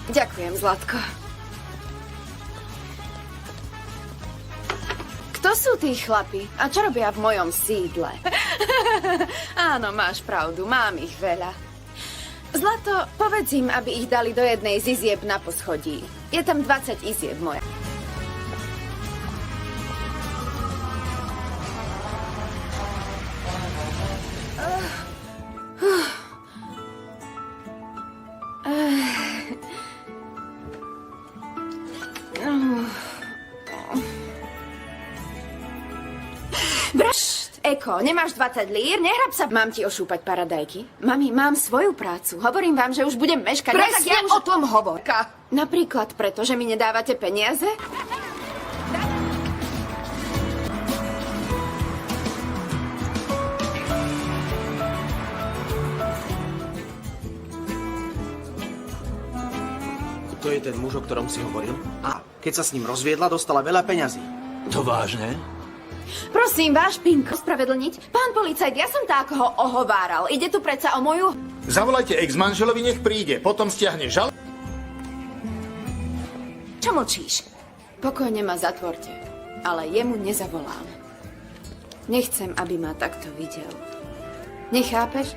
Ďakujem, Zlatko. Kto sú tí chlapi? A čo robia v mojom sídle? Áno, máš pravdu, mám ich veľa. Zlato, povedz im, aby ich dali do jednej z izieb na poschodí. Je tam 20 izieb, moja. Eko, nemáš 20 lír? Nehrab sa. Mám ti ošúpať paradajky? Mami, mám svoju prácu. Hovorím vám, že už budem meškať. Presne o tom hovorka. Napríklad preto, že mi nedávate peniaze? To je ten muž, o ktorom si hovoril? A keď sa s ním rozviedla, dostala veľa peňazí. To vážne? Prosím, váš Pinko, spravedlniť. Pán policajt, ja som tá, koho ohováral. Ide tu predsa o moju... Zavolajte ex-manželovi, nech príde. Potom stiahne žal... Čo mlčíš? Pokojne ma zatvorte, ale jemu nezavolám. Nechcem, aby ma takto videl. Nechápeš?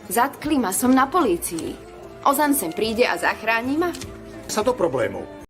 Zatkli ma, som na polícii. Ozan sem príde a zachráni ma? sa do problémov.